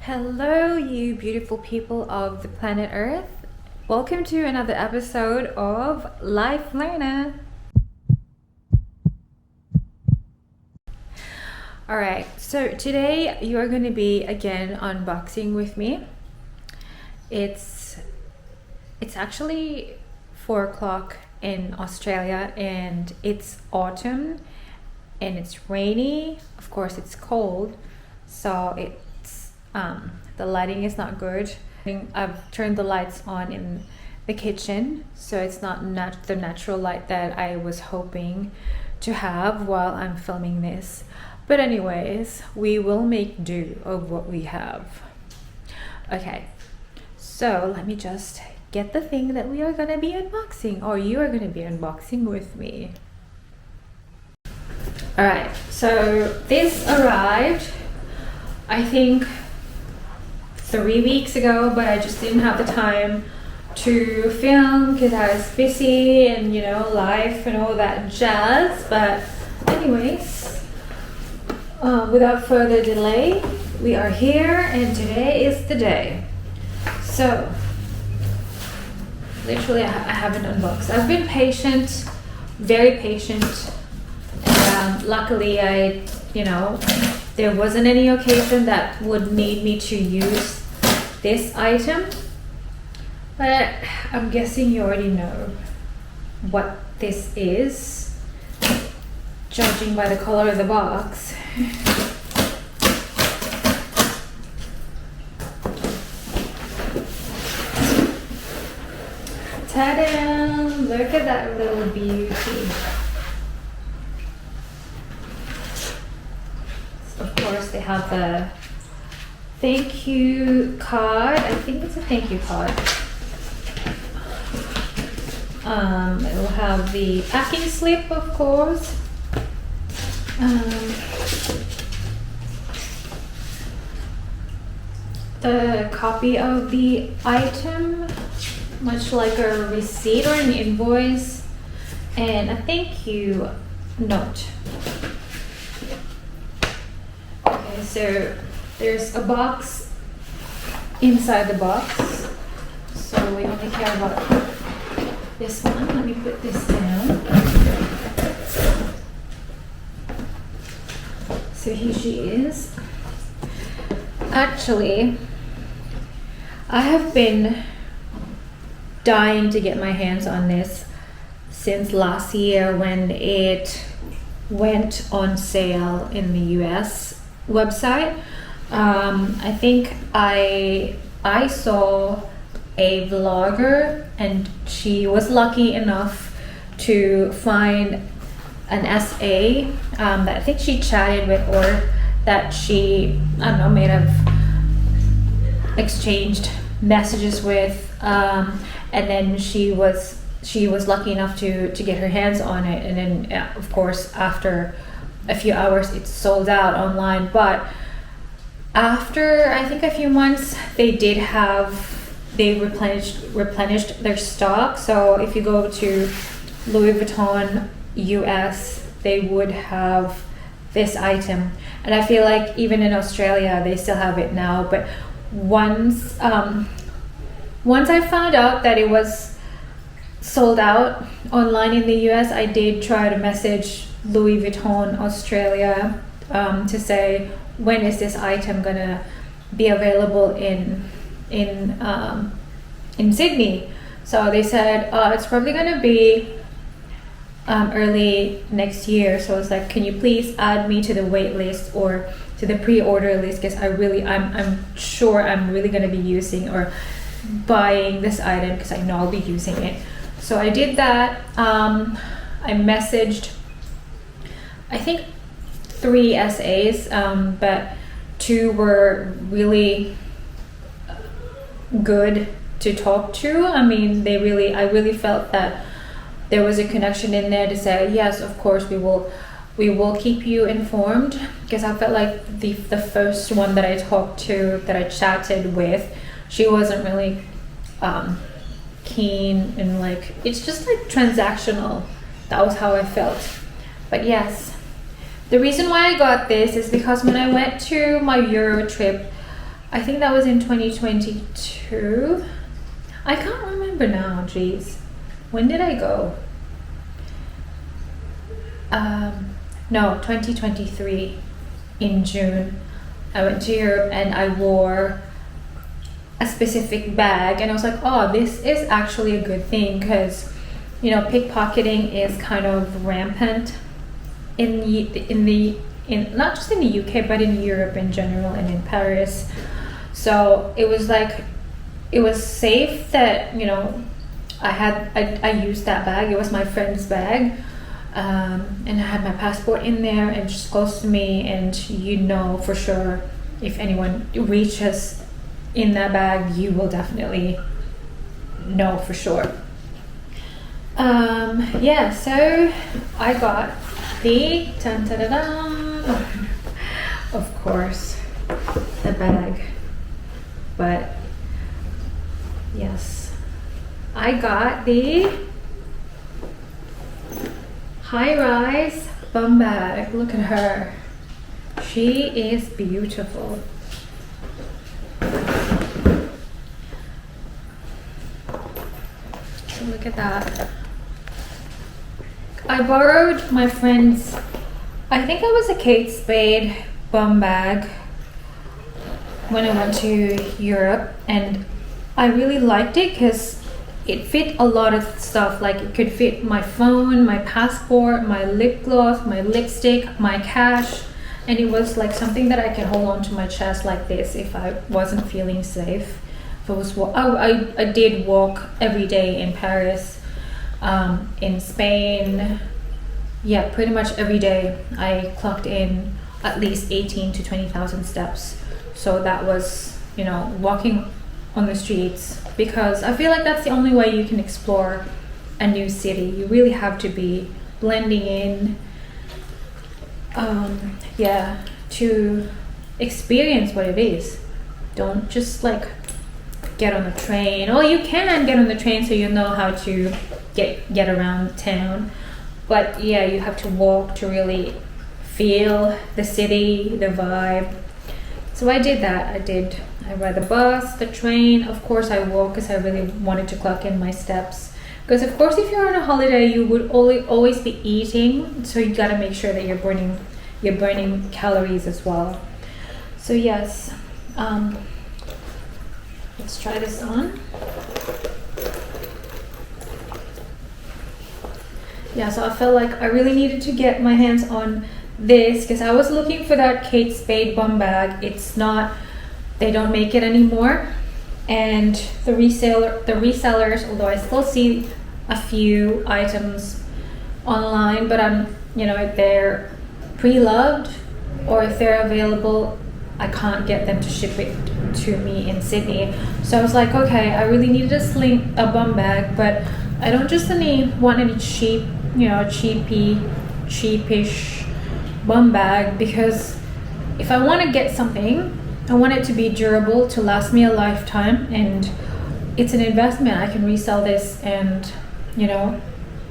Hello, you beautiful people of the planet Earth. Welcome to another episode of Life Learner. Alright, so today you are going to be again unboxing with me. It's actually 4 o'clock in Australia and it's autumn and it's rainy. Of course, it's cold, so the lighting is not good. I've turned the lights on in the kitchen, so it's not the natural light that I was hoping to have while I'm filming this. But anyways, we will make do of what we have. Okay, so let me just get the thing that we are gonna be unboxing, or you are gonna be unboxing with me. Alright, so this arrived, I think 3 weeks ago, but I just didn't have the time to film because I was busy and life and all that jazz. But anyways, without further delay, we are here and today is the day. So literally I haven't unboxed. I've been patient, very patient, and luckily there wasn't any occasion that would need me to use this item, but I'm guessing you already know what this is, judging by the color of the box. Ta-da! Look at that little beauty. Of course, they have the thank you card. I think it's a thank you card. It will have the packing slip, of course. The copy of the item, much like a receipt or an invoice, and a thank you note. Okay, so there's a box inside the box, so we only care about this one. Let me put this down. So here she is. Actually, I have been dying to get my hands on this since last year when it went on sale in the US website. I think I saw a vlogger and she was lucky enough to find an SA that I think she chatted with, or that she, I don't know, may have exchanged messages with, and then she was lucky enough to get her hands on it, and then of course after a few hours it's sold out online. But after I think a few months they replenished their stock. So if you go to Louis Vuitton US, they would have this item, and I feel like even in Australia they still have it now. But once I found out that it was sold out online in the US, I did try to message Louis Vuitton Australia to say, when is this item gonna be available in Sydney? So they said it's probably gonna be early next year. So it's like, can you please add me to the wait list or to the pre-order list, because I'm sure I'm really gonna be using or buying this item because I know I'll be using it. So I did that. I messaged I think 3 SAs, but 2 were really good to talk to. I mean, I really felt that there was a connection in there to say, yes, of course we will keep you informed, because I felt like the first one that I talked to, that I chatted with, she wasn't really keen, and like, it's just like transactional. That was how I felt. But yes, the reason why I got this is because when I went to my Euro trip, I think that was in 2022. I can't remember now, jeez. When did I go? No, 2023 in June. I went to Europe and I wore a specific bag, and I was like, oh, this is actually a good thing, because you know, pickpocketing is kind of rampant in not just in the UK, but in Europe in general and in Paris. So it was like, it was safe that, you know, I used that bag. It was my friend's bag, and I had my passport in there and just close to me, and you know for sure if anyone reaches in that bag, you will definitely know for sure. Yeah, so I got the of course the bag, but yes, I got the high rise bum bag. Look at her, she is beautiful. Look at that. I borrowed my friend's, I think it was a Kate Spade bum bag when I went to Europe, and I really liked it because it fit a lot of stuff. Like it could fit my phone, my passport, my lip gloss, my lipstick, my cash, and it was like something that I could hold on to my chest like this if I wasn't feeling safe. If it was, I did walk every day in Paris, in Spain. Yeah, pretty much every day I clocked in at least 18 to 20,000 steps. So that was, you know, walking on the streets, because I feel like that's the only way you can explore a new city. You really have to be blending in, yeah, to experience what it is. Don't just like get on the train. Oh, you can get on the train so you know how to get around town, but yeah, you have to walk to really feel the city, the vibe. So I did that. I ride the bus, the train. Of course I walk because I really wanted to clock in my steps, because of course if you're on a holiday you would always be eating, so you gotta make sure that you're burning calories as well. So yes, let's try this on. Yeah, so I felt like I really needed to get my hands on this because I was looking for that Kate Spade bum bag. It's not, they don't make it anymore. And the resellers, although I still see a few items online, but you know, if they're pre-loved or if they're available, I can't get them to ship it to me in Sydney. So I was like, okay, I really needed a bum bag, but I don't just want any cheap, you know, cheapish bum bag, because if I want to get something, I want it to be durable, to last me a lifetime, and it's an investment. I can resell this, and you know,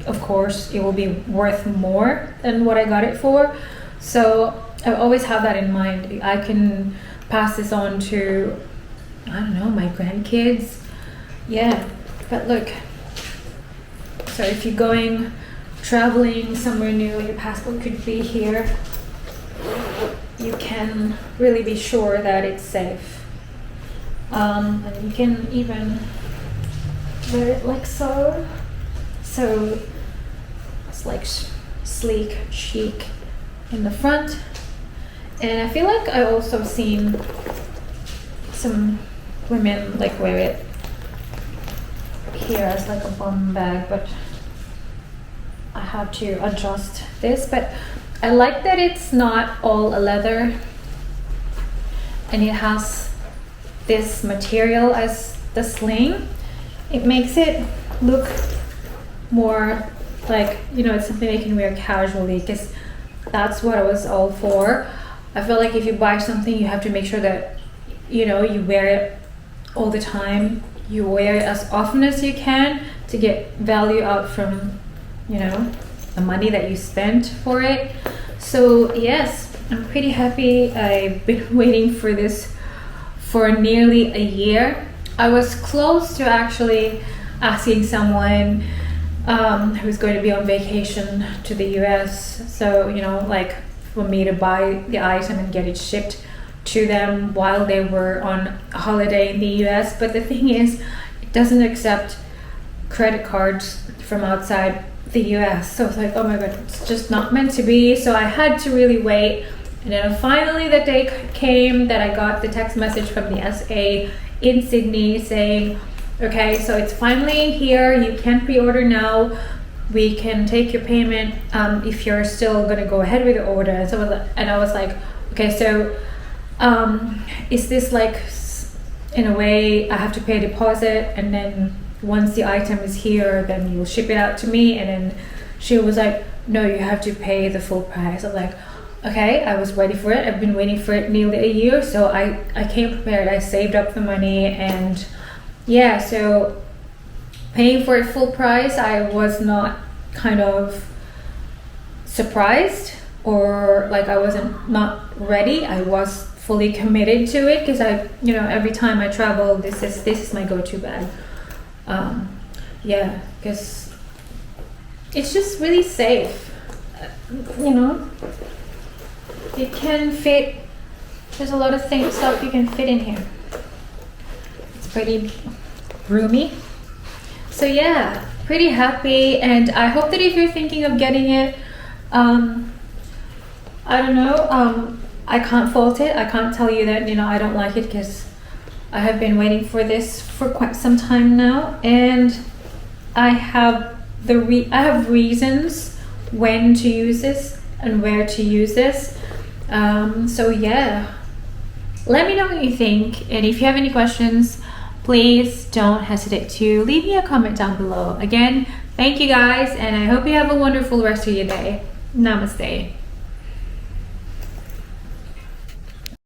of course it will be worth more than what I got it for. So I always have that in mind. I can pass this on to, I don't know, my grandkids. Yeah, but look, so if you're going traveling somewhere new, your passport could be here, you can really be sure that it's safe. And you can even wear it like so. So it's like sleek, chic in the front. And I feel like I also seen some women like wear it here as like a bum bag, but I have to adjust this. But I like that it's not all a leather, and it has this material as the sling. It makes it look more like, you know, it's something you can wear casually, because that's what it was all for. I feel like if you buy something, you have to make sure that, you know, you wear it all the time. You wear it as often as you can to get value out from, you know, the money that you spent for it. So yes, I'm pretty happy. I've been waiting for this for nearly a year. I was close to actually asking someone who's going to be on vacation to the US, so you know, like for me to buy the item and get it shipped to them while they were on holiday in the US. But the thing is, it doesn't accept credit cards from outside the US. So it's like, oh my god, it's just not meant to be. So I had to really wait. And then finally the day came that I got the text message from the SA in Sydney saying, okay, so it's finally here, you can pre-order now, we can take your payment if you're still gonna go ahead with the order. And I was like, okay, so is this like, in a way I have to pay a deposit, and then once the item is here then you'll ship it out to me? And then she was like, no, you have to pay the full price. I'm like, okay, I was ready for it. I've been waiting for it nearly a year, so I came prepared. I saved up the money, and yeah, so paying for it full price, I was not kind of surprised, or like I wasn't not ready. I was fully committed to it because I, you know, every time I travel, this is my go-to bag. Yeah, because it's just really safe, you know. It can fit, there's a lot of stuff you can fit in here. It's pretty roomy. So yeah, pretty happy, and I hope that if you're thinking of getting it, I don't know, I can't fault it. I can't tell you that, you know, I don't like it, because I have been waiting for this for quite some time now, and I have reasons when to use this and where to use this. So yeah, let me know what you think, and if you have any questions, please don't hesitate to leave me a comment down below. Again, thank you guys, and I hope you have a wonderful rest of your day. Namaste.